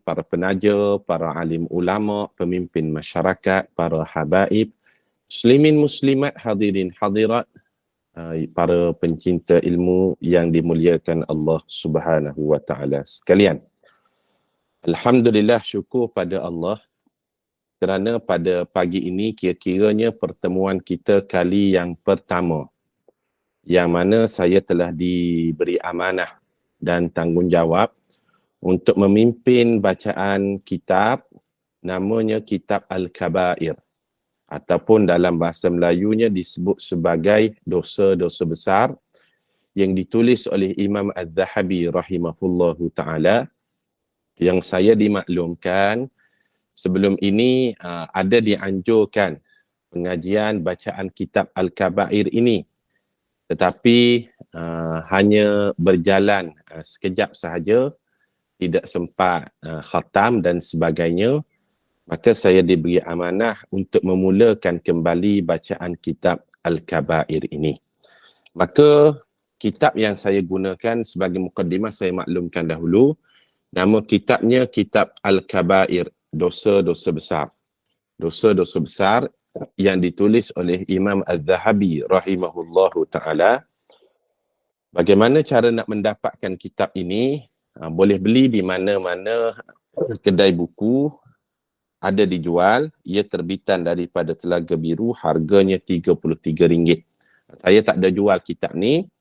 para penaja, para alim ulama, pemimpin masyarakat, para habaib, muslimin muslimat, hadirin hadirat, para pencinta ilmu yang dimuliakan Allah Subhanahu wa taala sekalian. Alhamdulillah, syukur pada Allah kerana pada pagi ini kira-kiranya pertemuan kita kali yang pertama yang mana saya telah diberi amanah dan tanggungjawab untuk memimpin bacaan kitab namanya Kitab Al-Kabair ataupun dalam bahasa Melayunya disebut sebagai dosa-dosa besar yang ditulis oleh Imam Az-Zahabi rahimahullahu ta'ala, yang saya dimaklumkan sebelum ini ada dianjurkan pengajian bacaan Kitab Al-Kabair ini, tetapi hanya berjalan sekejap sahaja, tidak sempat khatam dan sebagainya, maka saya diberi amanah untuk memulakan kembali bacaan Kitab Al-Kabair ini. Maka kitab yang saya gunakan sebagai mukaddimah saya maklumkan dahulu, nama kitabnya Kitab Al-Kabair, dosa-dosa besar. Dosa-dosa besar yang ditulis oleh Imam Az-Zahabi rahimahullahu ta'ala. Bagaimana cara nak mendapatkan kitab ini? Boleh beli di mana-mana kedai buku, ada dijual. Ia terbitan daripada Telaga Biru, harganya RM33. Saya tak ada jual kitab ni.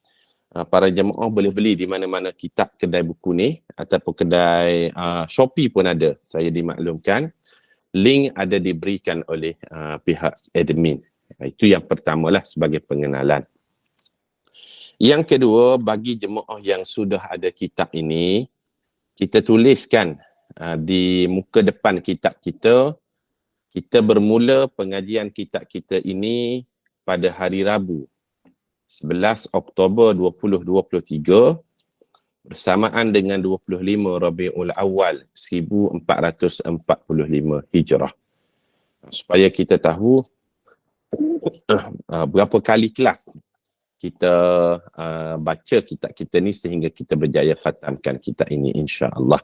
Para jemaah boleh beli di mana-mana kitab kedai buku ni, ataupun kedai Shopee pun ada, saya dimaklumkan. Link ada diberikan oleh pihak admin. Itu yang pertamalah sebagai pengenalan. Yang kedua, bagi jemaah yang sudah ada kitab ini, kita tuliskan di muka depan kitab kita, kita bermula pengajian kitab kita ini pada hari Rabu, 11 Oktober 2023, bersamaan dengan 25 Rabiul Awal 1445 Hijrah. Supaya kita tahu berapa kali kelas kita baca kitab kita ni sehingga kita berjaya khatamkan kitab ini, insya-Allah.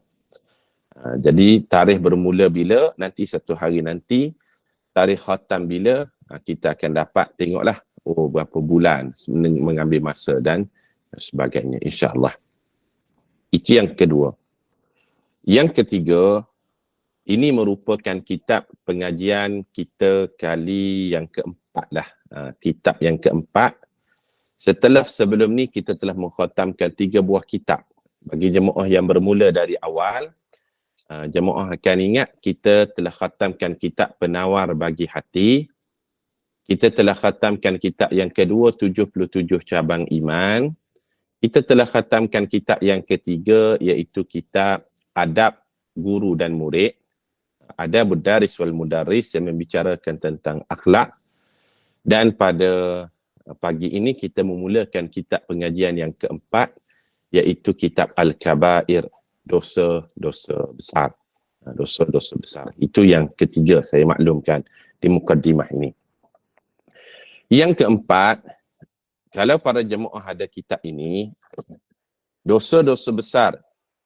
Jadi tarikh bermula bila, nanti satu hari nanti, tarikh khatam bila, kita akan dapat tengoklah berapa bulan mengambil masa dan sebagainya, insya-Allah. Itu yang kedua. Yang ketiga, ini merupakan kitab pengajian kita kali yang keempat lah. Kitab yang keempat. Setelah sebelum ni kita telah mengkhatamkan 3 buah kitab. Bagi jemaah yang bermula dari awal, jemaah akan ingat kita telah khatamkan kitab Penawar Bagi Hati. Kita telah khatamkan kitab yang kedua, 77 Cabang Iman. Kita telah khatamkan kitab yang ketiga, iaitu kitab Adab Guru dan Murid. Adabud Daris wal Mudarris, yang membicarakan tentang akhlak. Dan pada pagi ini kita memulakan kitab pengajian yang keempat, iaitu Kitab Al-Kabair, dosa-dosa besar. Dosa-dosa besar. Itu yang ketiga saya maklumkan di mukaddimah ini. Yang keempat, kalau para jemaah ada kitab ini, dosa-dosa besar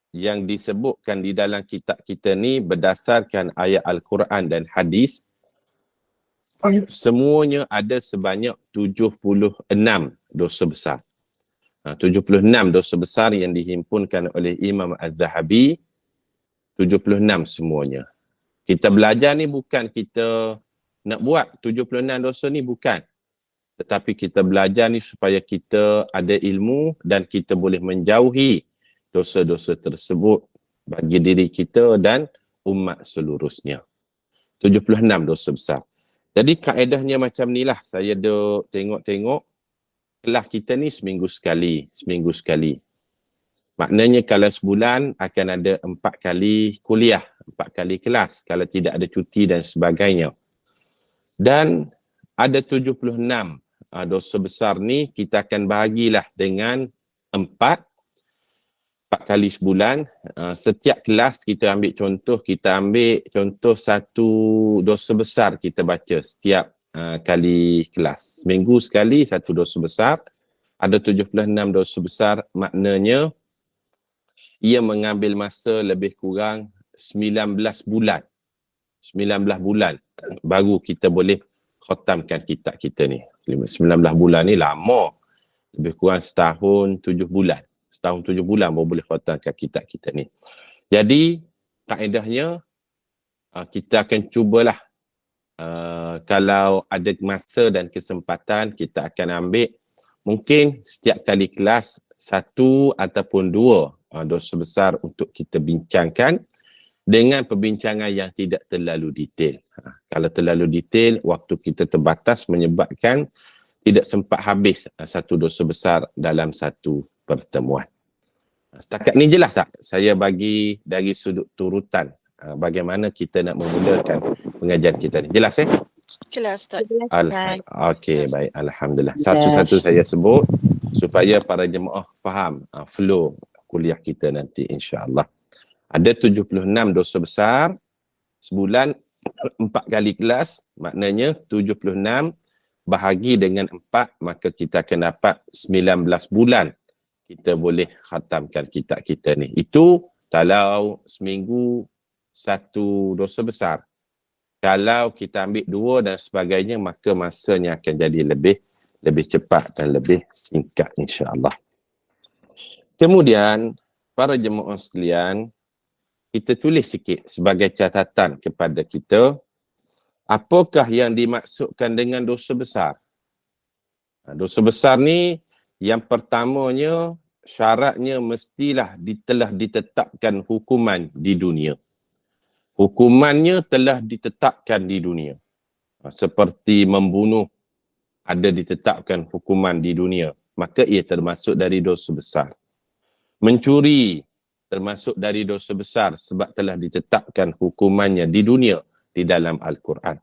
yang disebutkan di dalam kitab kita ni berdasarkan ayat Al-Quran dan hadis, semuanya ada sebanyak 76 dosa besar. 76 dosa besar yang dihimpunkan oleh Imam Az-Zahabi, 76 semuanya. Kita belajar ni bukan kita nak buat 76 dosa ni, bukan. Tetapi kita belajar ni supaya kita ada ilmu dan kita boleh menjauhi dosa-dosa tersebut bagi diri kita dan umat seluruhnya. 76 dosa besar. Jadi kaedahnya macam ni lah. Saya duk tengok-tengok kelas kita ni seminggu sekali. Maknanya kalau sebulan akan ada 4 kali kuliah, 4 kali kelas kalau tidak ada cuti dan sebagainya. Dan ada 76 dosa besar ni kita akan bahagilah dengan 4 kali sebulan. Setiap kelas kita ambil contoh satu dosa besar kita baca setiap kali kelas. Seminggu sekali satu dosa besar. Ada 76 dosa besar, maknanya ia mengambil masa lebih kurang 19 bulan. 19 bulan baru kita boleh khatamkan kitab kita ni. 19 bulan ni lama. Lebih kurang setahun 7 bulan. Setahun 7 bulan baru boleh khatamkan kitab kita ni. Jadi, kaedahnya kita akan cubalah kalau ada masa dan kesempatan kita akan ambil mungkin setiap kali kelas 1 ataupun 2 dosa besar untuk kita bincangkan dengan perbincangan yang tidak terlalu detail. Kalau terlalu detail, waktu kita terbatas menyebabkan tidak sempat habis satu dosa besar dalam satu pertemuan. Setakat ni jelas tak? Saya bagi dari sudut turutan bagaimana kita nak memulakan pengajian kita ni. Jelas Jelas tak? Okey, baik. Alhamdulillah. Satu-satu saya sebut supaya para jemaah faham flow kuliah kita nanti insya-Allah. Ada 76 dosa besar, sebulan 4 kali kelas, maknanya 76 bahagi dengan 4, maka kita akan dapat 19 bulan kita boleh khatamkan kitab kita ni. Itu kalau seminggu satu dosa besar. Kalau kita ambil 2 dan sebagainya, maka masanya akan jadi lebih cepat dan lebih singkat insya-Allah. Kemudian, para jemaah sekalian, kita tulis sikit sebagai catatan kepada kita, apakah yang dimaksudkan dengan dosa besar? Dosa besar ni, yang pertamanya, syaratnya mestilah telah ditetapkan hukuman di dunia. Hukumannya telah ditetapkan di dunia. Seperti membunuh, ada ditetapkan hukuman di dunia. Maka ia termasuk dari dosa besar. Mencuri, termasuk dari dosa besar sebab telah ditetapkan hukumannya di dunia di dalam Al-Quran.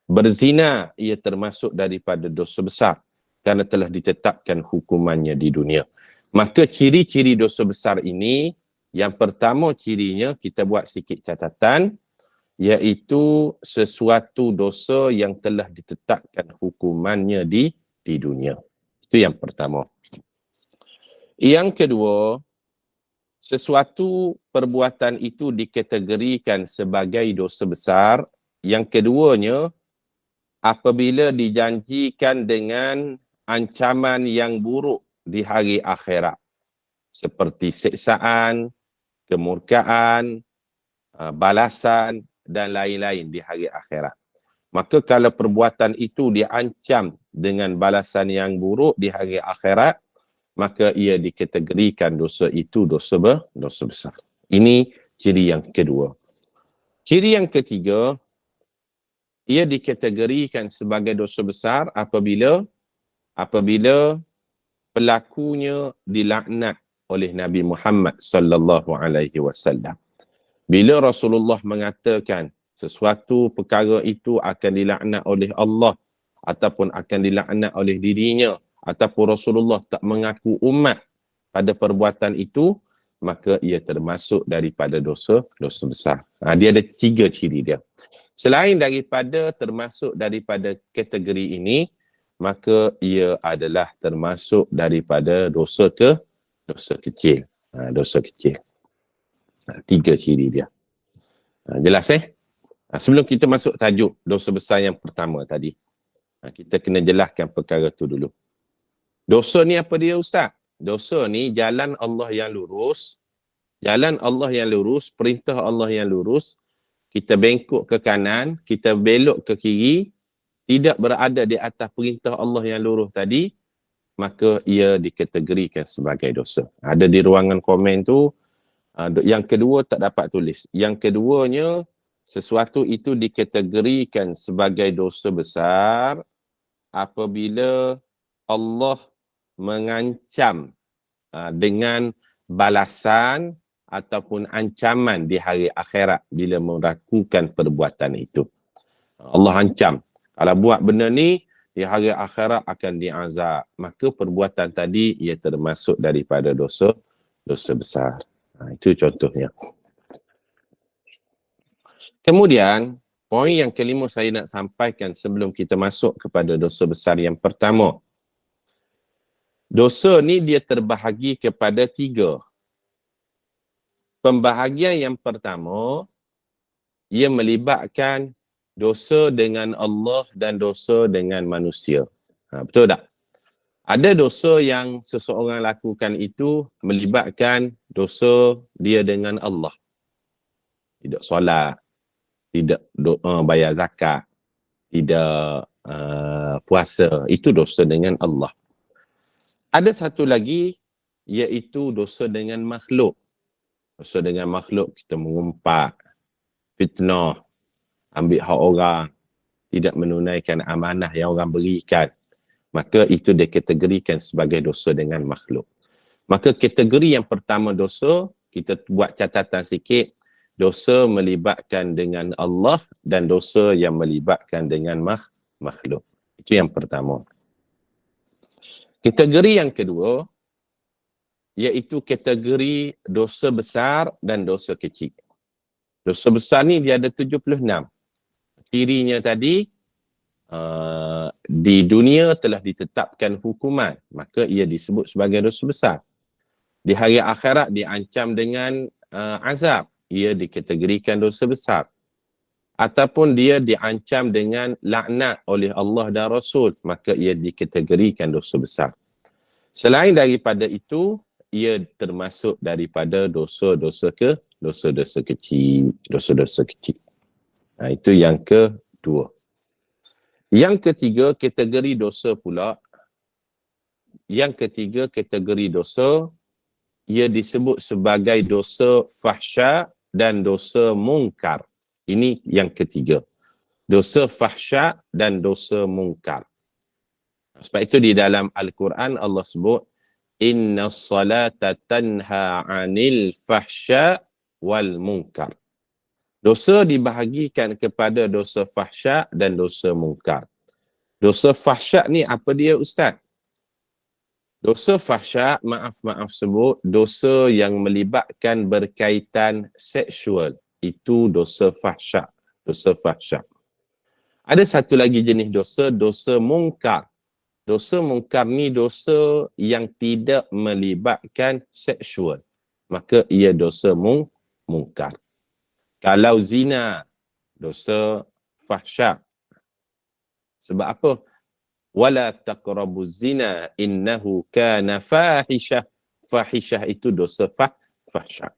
Berzina, ia termasuk daripada dosa besar kerana telah ditetapkan hukumannya di dunia. Maka ciri-ciri dosa besar ini, yang pertama cirinya kita buat sikit catatan, iaitu sesuatu dosa yang telah ditetapkan hukumannya di dunia. Itu yang pertama. Yang kedua, sesuatu perbuatan itu dikategorikan sebagai dosa besar. Yang keduanya, apabila dijanjikan dengan ancaman yang buruk di hari akhirat. Seperti siksaan, kemurkaan, balasan dan lain-lain di hari akhirat. Maka kalau perbuatan itu diancam dengan balasan yang buruk di hari akhirat, maka ia dikategorikan dosa itu dosa besar. Ini ciri yang kedua. Ciri yang ketiga, ia dikategorikan sebagai dosa besar apabila pelakunya dilaknat oleh Nabi Muhammad sallallahu alaihi wasallam. Bila Rasulullah mengatakan sesuatu perkara itu akan dilaknat oleh Allah ataupun akan dilaknat oleh dirinya, ataupun Rasulullah tak mengaku umat pada perbuatan itu, maka ia termasuk daripada dosa besar. Dia ada 3 ciri dia. Selain daripada termasuk daripada kategori ini, maka ia adalah termasuk daripada dosa kecil. Dosa kecil. 3 ciri dia. Jelas sebelum kita masuk tajuk dosa besar yang pertama tadi, kita kena jelaskan perkara tu dulu. Dosa ni apa dia Ustaz? Dosa ni jalan Allah yang lurus. Jalan Allah yang lurus, perintah Allah yang lurus. Kita bengkok ke kanan, kita belok ke kiri, tidak berada di atas perintah Allah yang lurus tadi, maka ia dikategorikan sebagai dosa. Ada di ruangan komen tu, yang kedua tak dapat tulis. Yang keduanya, sesuatu itu dikategorikan sebagai dosa besar apabila Allah mengancam dengan balasan ataupun ancaman di hari akhirat bila melakukan perbuatan itu. Allah ancam, kalau buat benda ni, di hari akhirat akan diazab. Maka perbuatan tadi ia termasuk daripada dosa besar. Itu contohnya. Kemudian, poin yang kelima saya nak sampaikan sebelum kita masuk kepada dosa besar yang pertama. Dosa ni dia terbahagi kepada 3. pembahagian yang pertama, ia melibatkan dosa dengan Allah dan dosa dengan manusia. Betul tak? Ada dosa yang seseorang lakukan itu melibatkan dosa dia dengan Allah. Tidak solat, tidak bayar zakat, tidak puasa. Itu dosa dengan Allah. Ada satu lagi, iaitu dosa dengan makhluk. Dosa dengan makhluk, kita mengumpat, fitnah, ambil hak orang, tidak menunaikan amanah yang orang berikan, maka itu dikategorikan sebagai dosa dengan makhluk. Maka kategori yang pertama dosa, kita buat catatan sikit, dosa melibatkan dengan Allah dan dosa yang melibatkan dengan makhluk. Itu yang pertama. Kategori yang kedua, iaitu kategori dosa besar dan dosa kecil. Dosa besar ni dia ada 76. Cirinya tadi, di dunia telah ditetapkan hukuman, maka ia disebut sebagai dosa besar. Di hari akhirat diancam dengan azab, ia dikategorikan dosa besar. Ataupun dia diancam dengan laknat oleh Allah dan Rasul, maka ia dikategorikan dosa besar. Selain daripada itu, ia termasuk daripada dosa-dosa kecil. Dosa-dosa kecil. Itu yang kedua. Yang ketiga, kategori dosa pula. Yang ketiga, kategori dosa, ia disebut sebagai dosa fahsya dan dosa mungkar. Ini yang ketiga. Dosa fahsya dan dosa mungkar. Sebab itu di dalam Al-Quran Allah sebut, Inna salata tanha anil fahsya wal munkar. Dosa dibahagikan kepada dosa fahsya dan dosa mungkar. Dosa fahsya ni apa dia Ustaz? Dosa fahsya, maaf sebut, dosa yang melibatkan berkaitan seksual. Itu dosa fahsya. Dosa fahsya. Ada satu lagi jenis dosa, dosa mungkar. Dosa mungkar ni dosa yang tidak melibatkan seksual. Maka ia dosa mungkar. Kalau zina, dosa fahsya. Sebab apa? Wala taqrabuz zina innahu kana fahisyah. Fahisyah itu dosa fahsya.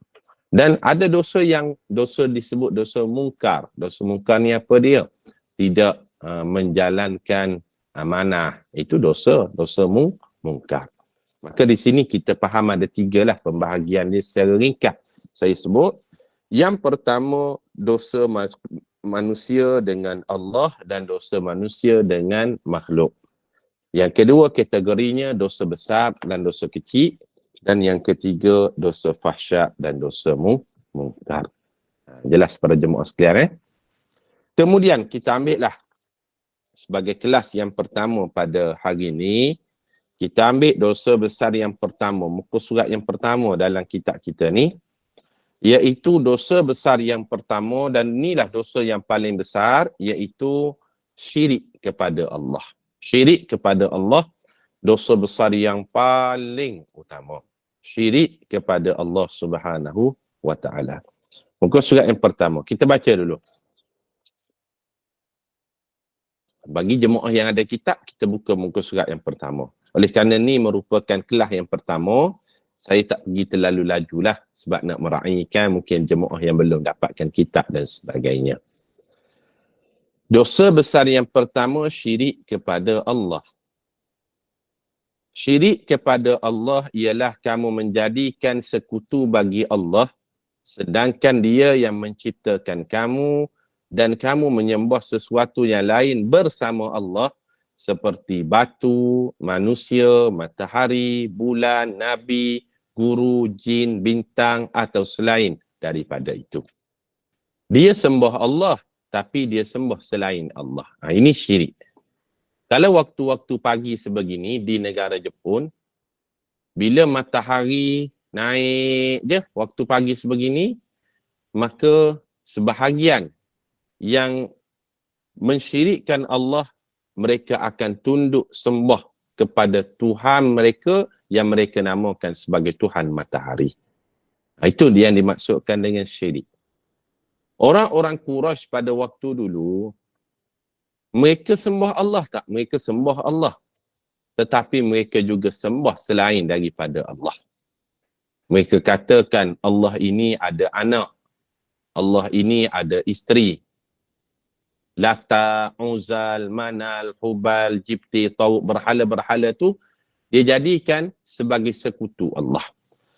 Dan ada dosa yang disebut dosa mungkar. Dosa mungkar ni apa dia? Tidak menjalankan amanah. Itu dosa mungkar. Maka di sini kita faham ada 3 lah pembahagian dia secara ringkas. Saya sebut, yang pertama dosa manusia dengan Allah dan dosa manusia dengan makhluk. Yang kedua kategorinya dosa besar dan dosa kecil. Dan yang ketiga dosa fahsya dan dosa mungkar. Jelas para jemaah sekalian. Kemudian kita ambillah sebagai kelas yang pertama pada hari ini, kita ambil dosa besar yang pertama, muka surat yang pertama dalam kitab kita ni, iaitu dosa besar yang pertama, dan inilah dosa yang paling besar, iaitu syirik kepada Allah. Syirik kepada Allah, dosa besar yang paling utama. Syirik kepada Allah Subhanahu wa ta'ala. Muka surat yang pertama, kita baca dulu. Bagi jemaah yang ada kitab, kita buka muka surat yang pertama. Oleh kerana ni merupakan kelas yang pertama, saya tak pergi terlalu laju lah sebab nak meraihkan mungkin jemaah yang belum dapatkan kitab dan sebagainya. Dosa besar yang pertama, syirik kepada Allah. Syirik kepada Allah ialah kamu menjadikan sekutu bagi Allah, sedangkan dia yang menciptakan kamu dan kamu menyembah sesuatu yang lain bersama Allah, seperti batu, manusia, matahari, bulan, nabi, guru, jin, bintang atau selain daripada itu. Dia sembah Allah, tapi dia sembah selain Allah. Ini syirik. Kalau waktu-waktu pagi sebegini di negara Jepun, bila matahari naik je waktu pagi sebegini, maka sebahagian yang mensyirikkan Allah, mereka akan tunduk sembah kepada Tuhan mereka yang mereka namakan sebagai Tuhan matahari. Itu dia yang dimaksudkan dengan syirik. Orang-orang Quraisy pada waktu dulu, mereka sembah Allah tak? Mereka sembah Allah. Tetapi mereka juga sembah selain daripada Allah. Mereka katakan Allah ini ada anak. Allah ini ada isteri. Lata, Uzal, Manal, Hubal, Jibti, Tawuk, berhala-berhala tu dia jadikan sebagai sekutu Allah.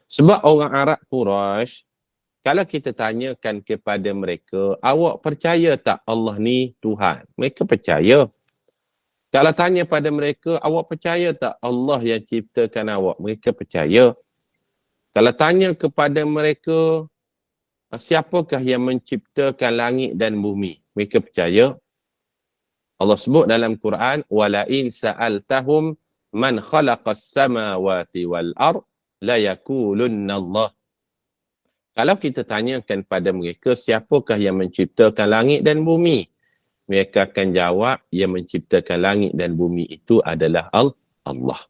Sebab orang Arab Quraisy, kalau kita tanyakan kepada mereka, awak percaya tak Allah ni Tuhan? Mereka percaya. Kalau tanya pada mereka, awak percaya tak Allah yang ciptakan awak? Mereka percaya. Kalau tanya kepada mereka, siapakah yang menciptakan langit dan bumi? Mereka percaya. Allah sebut dalam Quran, وَلَئِنْ سَأَلْتَهُمْ مَنْ خَلَقَ السَّمَاوَاتِ وَالْأَرْضِ لَيَكُولُنَّ اللَّهِ. Kalau kita tanyakan pada mereka, siapakah yang menciptakan langit dan bumi? Mereka akan jawab, yang menciptakan langit dan bumi itu adalah Allah.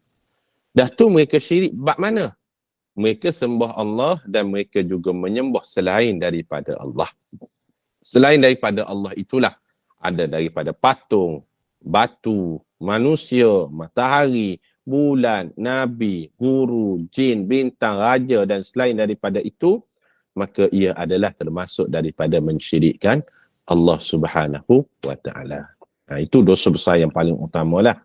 Dah tu mereka syirik bab mana? Mereka sembah Allah dan mereka juga menyembah selain daripada Allah. Selain daripada Allah itulah ada daripada patung, batu, manusia, matahari, bulan, nabi, guru, jin, bintang, raja dan selain daripada itu, maka ia adalah termasuk daripada mensyirikkan Allah Subhanahu wa ta'ala. Itu dosa besar yang paling utamalah.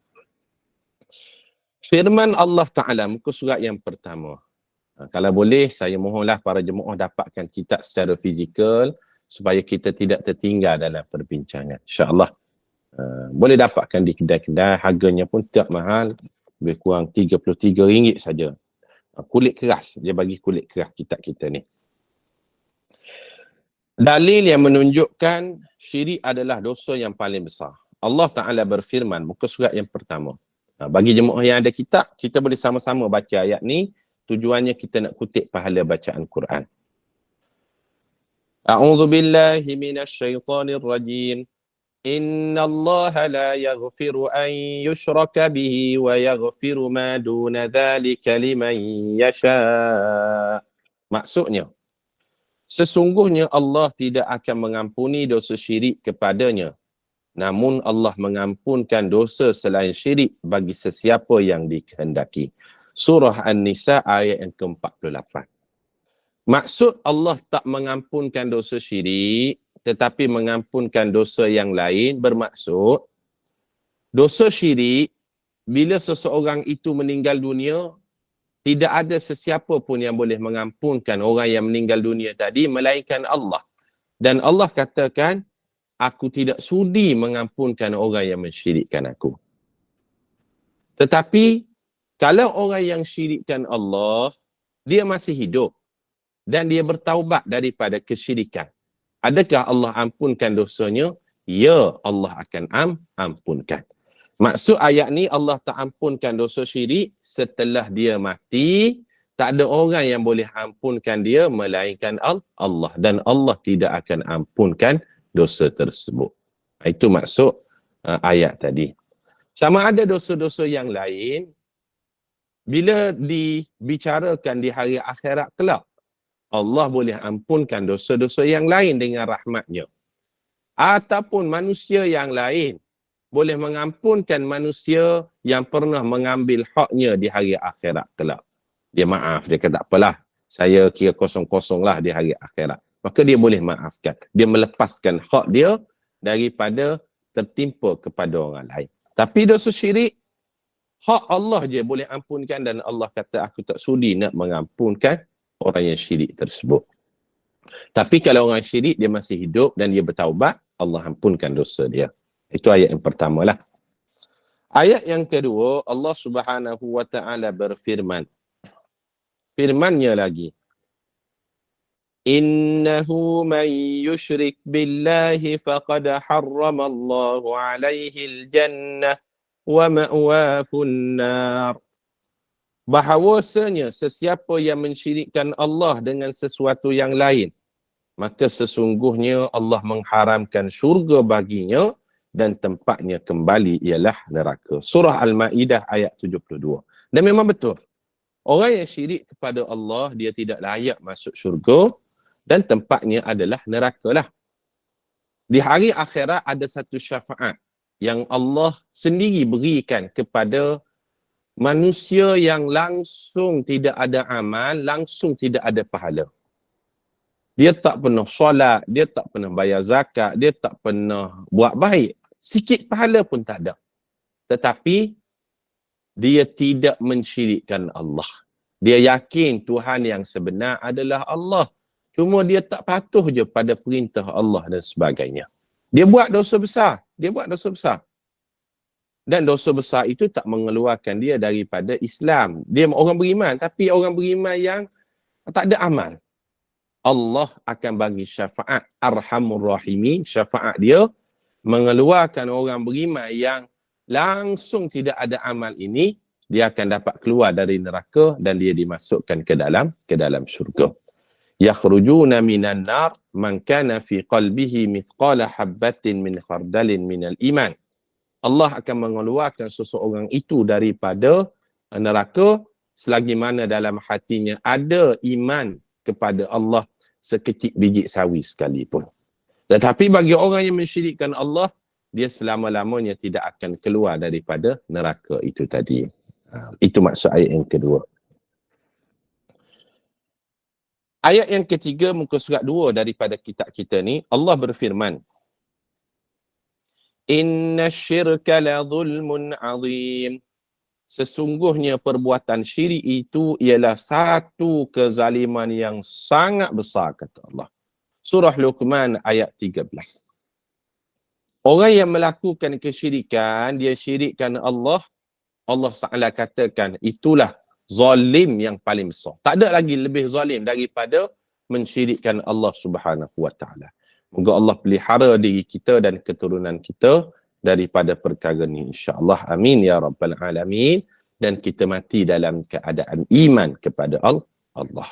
Firman Allah Ta'ala, muka surat yang pertama. Kalau boleh, saya mohonlah para jemaah dapatkan kitab secara fizikal supaya kita tidak tertinggal dalam perbincangan. InsyaAllah. Boleh dapatkan di kedai-kedai, harganya pun tak mahal, lebih kurang RM33 saja. Kulit keras, dia bagi kulit keras kitab kita ni. Dalil yang menunjukkan syirik adalah dosa yang paling besar. Allah Ta'ala berfirman, muka surat yang pertama. Bagi jemaah yang ada kitab, kita boleh sama-sama baca ayat ni. Tujuannya kita nak kutip pahala bacaan Quran. A'udzu billahi minasyaitonir rajim. Inna Allah la yaghfiru an yushraka bihi wa yaghfiru ma duna dhalika liman yasha. Maksudnya, sesungguhnya Allah tidak akan mengampuni dosa syirik kepadanya. Namun Allah mengampunkan dosa selain syirik bagi sesiapa yang dikehendaki. Surah An-Nisa ayat yang ke-48. Maksud Allah tak mengampunkan dosa syirik tetapi mengampunkan dosa yang lain bermaksud dosa syirik bila seseorang itu meninggal dunia tidak ada sesiapa pun yang boleh mengampunkan orang yang meninggal dunia tadi melainkan Allah. Dan Allah katakan, aku tidak sudi mengampunkan orang yang mensyirikkan aku. Tetapi kalau orang yang syirikkan Allah, dia masih hidup dan dia bertaubat daripada kesyirikan, adakah Allah ampunkan dosanya? Ya, Allah akan ampunkan. Maksud ayat ni Allah tak ampunkan dosa syirik setelah dia mati, tak ada orang yang boleh ampunkan dia melainkan Allah, dan Allah tidak akan ampunkan dosa tersebut. Itu maksud ayat tadi. Sama ada dosa-dosa yang lain bila dibicarakan di hari akhirat kelak, Allah boleh ampunkan dosa-dosa yang lain dengan rahmatnya. Ataupun manusia yang lain boleh mengampunkan manusia yang pernah mengambil haknya di hari akhirat kelak. Dia maaf, dia kata tak apalah, saya kira kosong-kosong lah di hari akhirat. Maka dia boleh maafkan. Dia melepaskan hak dia daripada tertimpa kepada orang lain. Tapi dosa syirik, hak Allah je boleh ampunkan dan Allah kata aku tak sudi nak mengampunkan orang yang syirik tersebut. Tapi kalau orang syirik dia masih hidup dan dia bertaubat, Allah ampunkan dosa dia. Itu ayat yang pertama lah. Ayat yang kedua, Allah Subhanahu wa ta'ala berfirman. Firmannya lagi. Innahu man yushrik billahi faqad harrama Allahu alaihi al-jannah wa ma'wahun nar. Bahawasanya sesiapa yang mensyirikkan Allah dengan sesuatu yang lain, maka sesungguhnya Allah mengharamkan syurga baginya dan tempatnya kembali ialah neraka. Surah Al-Ma'idah ayat 72. Dan memang betul. Orang yang syirik kepada Allah, dia tidak layak masuk syurga dan tempatnya adalah neraka lah. Di hari akhirat ada satu syafaat yang Allah sendiri berikan kepada manusia yang langsung tidak ada amal, langsung tidak ada pahala. Dia tak pernah solat, dia tak pernah bayar zakat, dia tak pernah buat baik. Sikit pahala pun tak ada. Tetapi dia tidak mensyirikkan Allah. Dia yakin Tuhan yang sebenar adalah Allah. Cuma dia tak patuh je pada perintah Allah dan sebagainya. Dia buat dosa besar. Dia buat dosa besar. Dan dosa besar itu tak mengeluarkan dia daripada Islam. Dia orang beriman, tapi orang beriman yang tak ada amal. Allah akan bagi syafaat Arhamur Rahimin. Syafaat dia mengeluarkan orang beriman yang langsung tidak ada amal ini, dia akan dapat keluar dari neraka dan dia dimasukkan ke dalam syurga. Yakhrujuna minan nar man kana fi qalbihi mithqala habbatin min khardalin minal iman. Allah akan mengeluarkan seseorang itu daripada neraka selagi mana dalam hatinya ada iman kepada Allah sekecil biji sawi sekalipun. Tetapi bagi orang yang mensyirikkan Allah, dia selama-lamanya tidak akan keluar daripada neraka itu tadi. Itu maksud ayat yang kedua. Ayat yang ketiga, muka surat 2 daripada kitab kita ni, Allah berfirman, Inna syirka la zulmun azim. Sesungguhnya perbuatan syirik itu ialah satu kezaliman yang sangat besar, kata Allah. Surah Luqman ayat 13. Orang yang melakukan kesyirikan, dia syirikkan Allah, Allah Ta'ala katakan, itulah zalim yang paling besar. Tak ada lagi lebih zalim daripada mensyirikkan Allah Subhanahu Wa Ta'ala. Moga Allah pelihara diri kita dan keturunan kita daripada perkara ni, insya-Allah. Amin ya rabbal alamin. Dan kita mati dalam keadaan iman kepada Allah.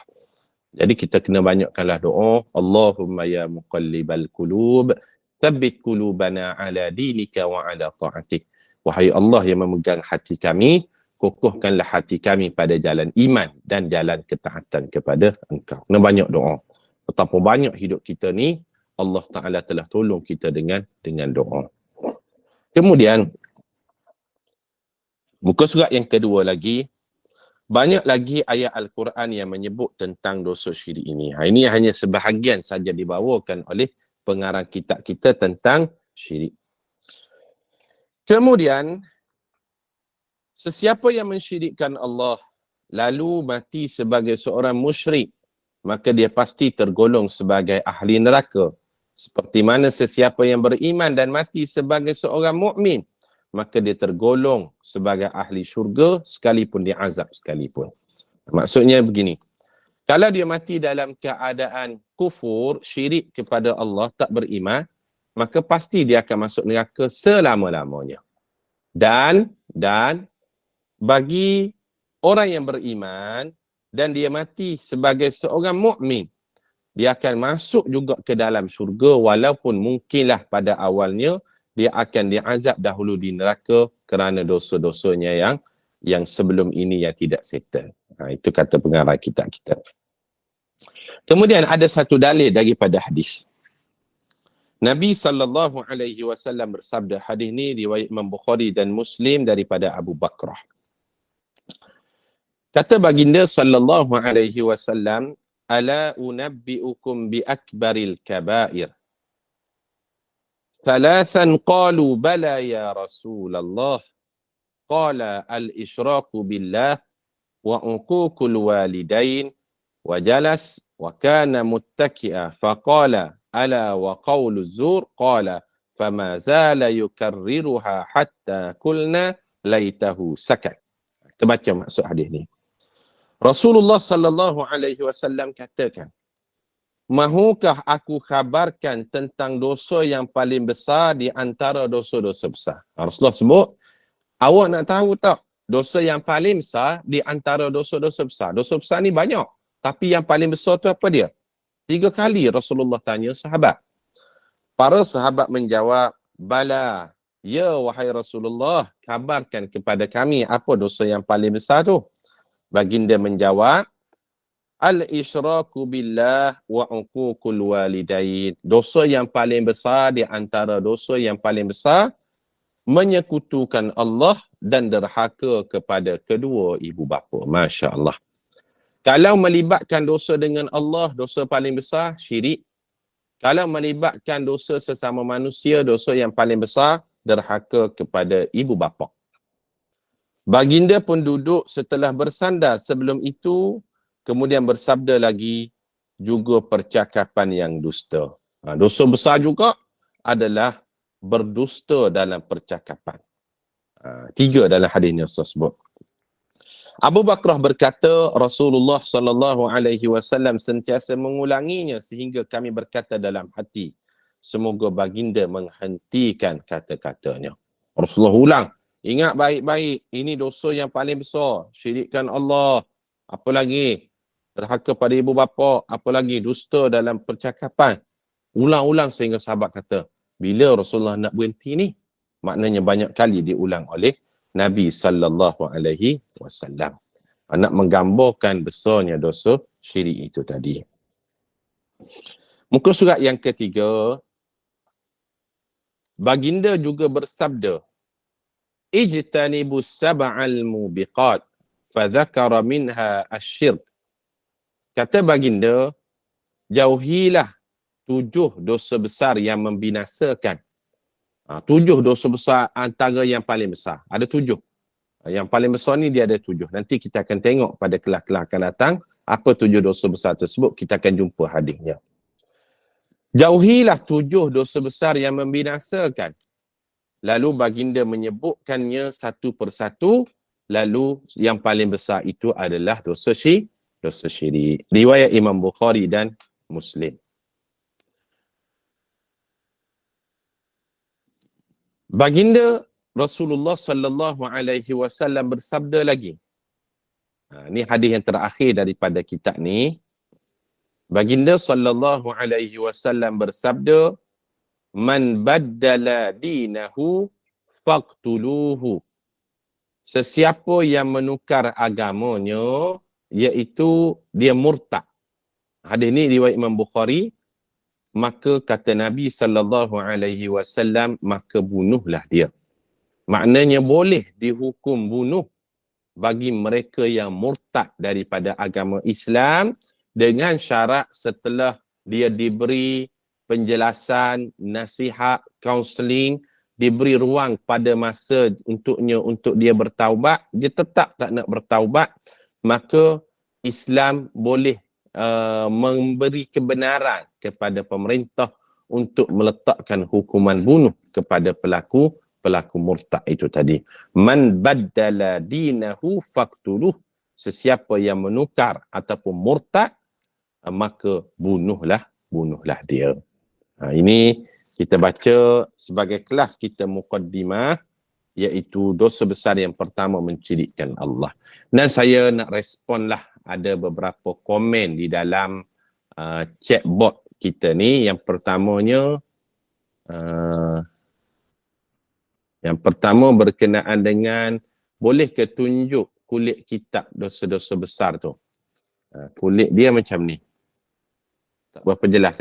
Jadi kita kena banyakkanlah doa. Allahumma ya muqallibal qulub, tsabbit qulubana ala dinika wa ala ta'atik. Wahai Allah yang memegang hati kami, kokohkanlah hati kami pada jalan iman dan jalan ketaatan kepada Engkau. Kena banyak doa. Betapa banyak hidup kita ni, Allah Ta'ala telah tolong kita dengan doa. Kemudian, muka surat yang kedua lagi, banyak lagi ayat Al-Quran yang menyebut tentang dosa syirik ini. Ini hanya sebahagian saja dibawakan oleh pengarang kitab kita tentang syirik. Kemudian, sesiapa yang mensyirikkan Allah lalu mati sebagai seorang musyrik, maka dia pasti tergolong sebagai ahli neraka. Seperti mana sesiapa yang beriman dan mati sebagai seorang mukmin, maka dia tergolong sebagai ahli syurga sekalipun dia azab sekalipun. Maksudnya begini, kalau dia mati dalam keadaan kufur, syirik kepada Allah, tak beriman, maka pasti dia akan masuk neraka selama-lamanya. Dan bagi orang yang beriman dan dia mati sebagai seorang mukmin, dia akan masuk juga ke dalam syurga walaupun mungkinlah pada awalnya dia akan diazab dahulu di neraka kerana dosa-dosanya yang sebelum ini yang tidak settle. Itu kata pengarang kitab kita. Kemudian ada satu dalil daripada hadis. Nabi SAW bersabda, hadis ni riwayat Imam Bukhari dan Muslim daripada Abu Bakrah. Kata baginda SAW, Ala unabbi'ukum bi akbaril kabair. Thalathan qalu bala ya Rasulullah. Qala al-ishraku billah wa uququl walidain wa jalas wa kana muttaki'a faqala ala wa qawlu zur qala fama zala yukarriruha hatta kulna laitahu sakat. Kita baca maksud hadis ni. Rasulullah sallallahu alaihi wasallam katakan, mahukah aku khabarkan tentang dosa yang paling besar di antara dosa-dosa besar? Rasulullah sebut, awak nak tahu tak dosa yang paling besar di antara dosa-dosa besar? Dosa besar ni banyak, tapi yang paling besar tu apa dia? 3 kali Rasulullah tanya sahabat. Para sahabat menjawab, bala, ya wahai Rasulullah, kabarkan kepada kami apa dosa yang paling besar tu. Baginda menjawab, al-isyraku billah wa uququl walidain. Dosa yang paling besar di antara dosa yang paling besar, menyekutukan Allah dan derhaka kepada kedua ibu bapa. Masya Allah. Kalau melibatkan dosa dengan Allah, dosa paling besar, syirik. Kalau melibatkan dosa sesama manusia, dosa yang paling besar, derhaka kepada ibu bapa. Baginda pun duduk setelah bersandar sebelum itu, kemudian bersabda lagi, juga percakapan yang dusta. Dosa besar juga adalah berdusta dalam percakapan. 3 dalam hadis yang tersebut. Abu Bakrah berkata, Rasulullah sallallahu alaihi wasallam sentiasa mengulanginya sehingga kami berkata dalam hati, semoga baginda menghentikan kata-katanya. Rasulullah ulang, ingat baik-baik, ini dosa yang paling besar, syirikkan Allah, apa lagi? Derhaka pada ibu bapa, apa lagi? Dusta dalam percakapan. Ulang-ulang sehingga sahabat kata, bila Rasulullah nak berhenti ni? Maknanya banyak kali diulang oleh Nabi sallallahu alaihi wasallam. Nak menggambarkan besarnya dosa syirik itu tadi. Muka surat yang ketiga, baginda juga bersabda, ijtanibus sab'al mubiqat fadzakara minha asyirk. Kata baginda, jauhilah 7 dosa besar yang membinasakan. 7 dosa besar antara yang paling besar. Ada 7. Yang paling besar ni dia ada 7. Nanti kita akan tengok pada kelas-kelas akan datang, apa 7 dosa besar tersebut, kita akan jumpa hadisnya. Jauhilah 7 dosa besar yang membinasakan. Lalu baginda menyebutkannya satu persatu, lalu yang paling besar itu adalah dosa syirik. Riwayat Imam Bukhari dan Muslim. Baginda Rasulullah sallallahu alaihi wasallam bersabda lagi. Ini hadis yang terakhir daripada kitab ni. Baginda sallallahu alaihi wasallam bersabda, man baddala dinahu faqtuluhu. Sesiapa yang menukar agamanya, iaitu dia murtad. Hadis ni riwayat Imam Bukhari. Maka kata Nabi sallallahu alaihi wasallam, maka bunuhlah dia. Maknanya boleh dihukum bunuh bagi mereka yang murtad daripada agama Islam dengan syarat setelah dia diberi penjelasan, nasihat, kaunseling, diberi ruang pada masa untuk dia bertaubat, dia tetap tak nak bertaubat, maka Islam boleh memberi kebenaran kepada pemerintah untuk meletakkan hukuman bunuh kepada pelaku murtad itu tadi. Man baddala dinahu faqtuluh. Sesiapa yang menukar ataupun murtad, maka bunuhlah dia. Ini kita baca sebagai kelas kita muqaddimah, iaitu dosa besar yang pertama mensyirikkan Allah. Dan saya nak responlah, ada beberapa komen di dalam chatbot kita ni. Yang pertama berkenaan dengan boleh ke tunjuk kulit kitab dosa-dosa besar tu. Kulit dia macam ni. Tak berapa jelas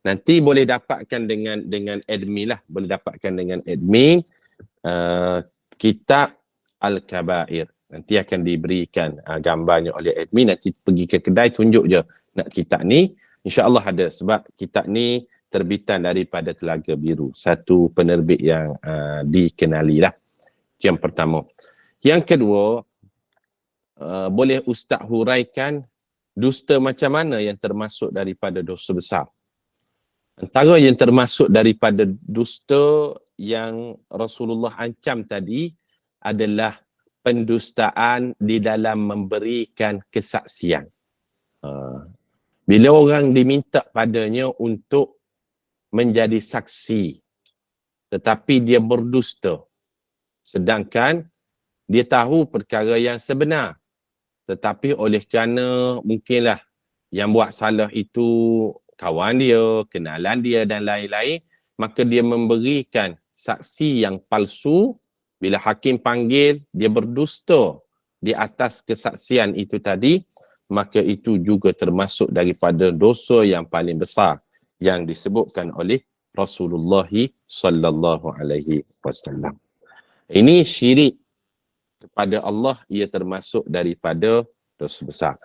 Nanti boleh dapatkan dengan admin lah. Boleh dapatkan dengan admin kitab Al-Kabair. Nanti akan diberikan gambarnya oleh admin. Nanti pergi ke kedai, tunjuk je nak kitab ni. InsyaAllah ada. Sebab kitab ni terbitan daripada Telaga Biru. Satu penerbit yang dikenali lah. Yang pertama. Yang kedua, boleh Ustaz huraikan dusta macam mana yang termasuk daripada dosa besar? Antara yang termasuk daripada dusta yang Rasulullah ancam tadi adalah pendustaan di dalam memberikan kesaksian. Bila orang diminta padanya untuk menjadi saksi, tetapi dia berdusta, sedangkan dia tahu perkara yang sebenar, tetapi oleh kerana mungkinlah yang buat salah itu kawan dia, kenalan dia dan lain-lain, maka dia memberikan saksi yang palsu. Bila hakim panggil, dia berdusta di atas kesaksian itu tadi, maka itu juga termasuk daripada dosa yang paling besar yang disebutkan oleh Rasulullah sallallahu alaihi wasallam. Ini syirik kepada Allah, ia termasuk daripada dosa besar.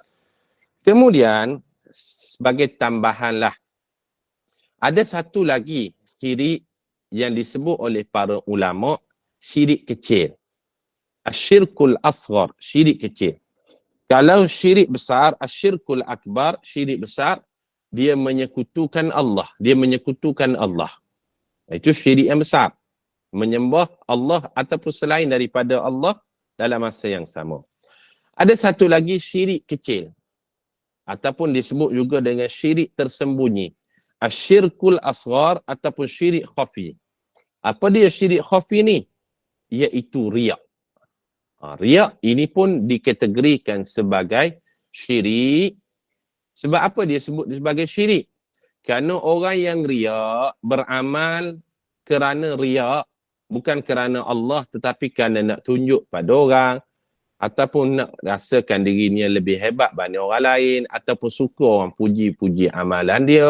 Kemudian sebagai tambahanlah, ada satu lagi syirik yang disebut oleh para ulama, syirik kecil. Asyirkul asghar, syirik kecil. Kalau syirik besar, asyirkul akbar, syirik besar, dia menyekutukan Allah. Dia menyekutukan Allah. Itu syirik yang besar. Menyembah Allah ataupun selain daripada Allah dalam masa yang sama. Ada satu lagi syirik kecil. Ataupun disebut juga dengan syirik tersembunyi. Asyirkul asghar ataupun syirik khafi. Apa dia syirik khafi ni? Iaitu riak. Riak ini pun dikategorikan sebagai syirik. Sebab apa dia sebut sebagai syirik? Kerana orang yang riak beramal kerana riak, bukan kerana Allah tetapi kerana nak tunjuk pada orang, ataupun nak rasakan dirinya lebih hebat berbanding orang lain, ataupun suka orang puji-puji amalan dia,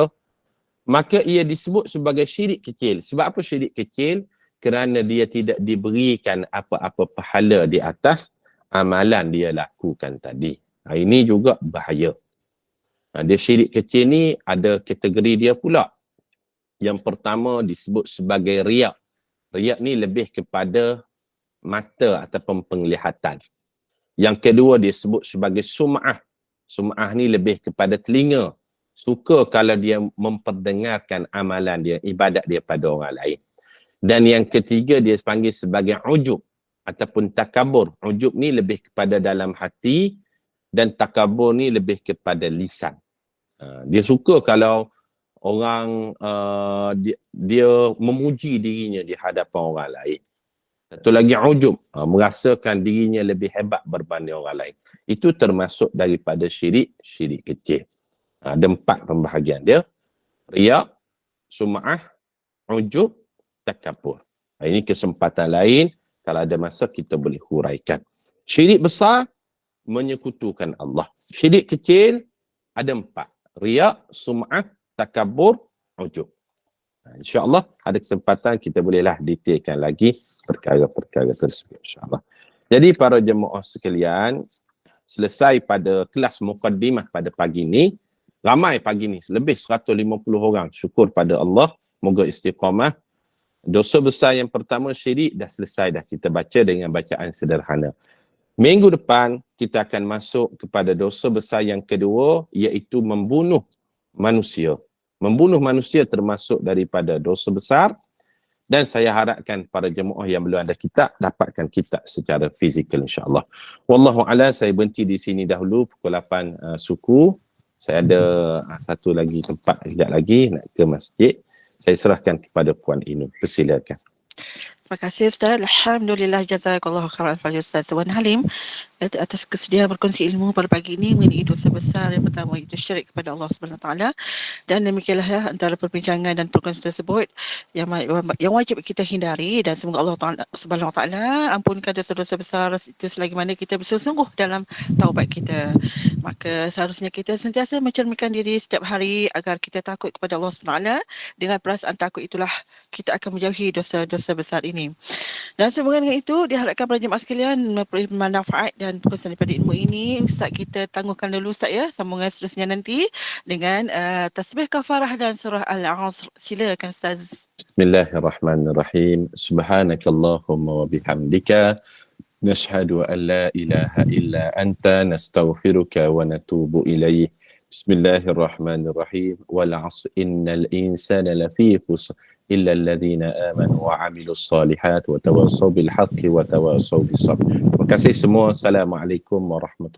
maka ia disebut sebagai syirik kecil. Sebab apa syirik kecil? Kerana dia tidak diberikan apa-apa pahala di atas amalan dia lakukan tadi. Ini juga bahaya. Dia syirik kecil ni ada kategori dia pula. Yang pertama disebut sebagai riak. Riak ni lebih kepada mata ataupun penglihatan. Yang kedua disebut sebagai sum'ah. Sum'ah ni lebih kepada telinga. Suka kalau dia memperdengarkan amalan dia, ibadat dia pada orang lain. Dan yang ketiga dia panggil sebagai ujub ataupun takabur. Ujub ni lebih kepada dalam hati dan takabur ni lebih kepada lisan. Dia suka kalau orang dia memuji dirinya di hadapan orang lain. Satu lagi ujub, merasakan dirinya lebih hebat berbanding orang lain. Itu termasuk daripada syirik kecil. Ada 4 pembahagian dia. Riak, sum'ah, ujub, takabur. Ini kesempatan lain, kalau ada masa kita boleh huraikan. Syirik besar, menyekutukan Allah. Syirik kecil, ada 4. Riak, sum'ah, takabur, ujub. InsyaAllah ada kesempatan kita bolehlah detailkan lagi perkara-perkara tersebut, insyaAllah. Jadi para jemaah sekalian, selesai pada kelas muqaddimah pada pagi ni, ramai pagi ni, lebih 150 orang. Syukur pada Allah, moga istiqamah. Dosa besar yang pertama syirik dah selesai dah kita baca dengan bacaan sederhana. Minggu depan kita akan masuk kepada dosa besar yang kedua, iaitu membunuh manusia. Membunuh manusia termasuk daripada dosa besar, dan saya harapkan para jemaah yang belum ada kitab dapatkan kitab secara fizikal, insya-Allah. Wallahu a'lam. Saya berhenti di sini dahulu pukul 8 suku. Saya ada satu lagi tempat sekejap lagi nak ke masjid. Saya serahkan kepada Puan Inu. Persilakan. Terima kasih Ustaz. Alhamdulillah, jazakallahu khairan al-fadhil Ustaz Wan Halim atas kesediaan berkongsi ilmu pada pagi ini mengenai dosa besar yang pertama, iaitu syirik kepada Allah Subhanahu Taala. Dan demikianlah ya antara perbincangan dan perkongsian tersebut yang wajib kita hindari, dan semoga Allah Subhanahu Taala ampunkan dosa-dosa besar itu selagi mana kita bersungguh-sungguh dalam taubat kita. Maka seharusnya kita sentiasa mencerminkan diri setiap hari agar kita takut kepada Allah Subhanahu Taala. Dengan perasaan takut itulah kita akan menjauhi dosa-dosa besar ini. Dan semoga dengan itu diharapkan para jemaah sekalian memperoleh manfaat dan perkongsian daripada ilmu ini. Ustaz kita tangguhkan dulu Ustaz ya, sambungan seterusnya nanti dengan tasbih kafarah dan surah Al-Asr. Silakan Ustaz. Bismillahirrahmanirrahim. Subhanakallahumma wa bihamdika nashhadu an la ilaha illa anta nastaghfiruka wa natubu ilaih. Bismillahirrahmanirrahim. Wal 'asr innal insana lafi khusr illa alladhina amanu wa 'amilus solihat wa tawassaw bil haqqi wa tawassaw bis sabr. Terima kasih semua. Assalamualaikum warahmatullahi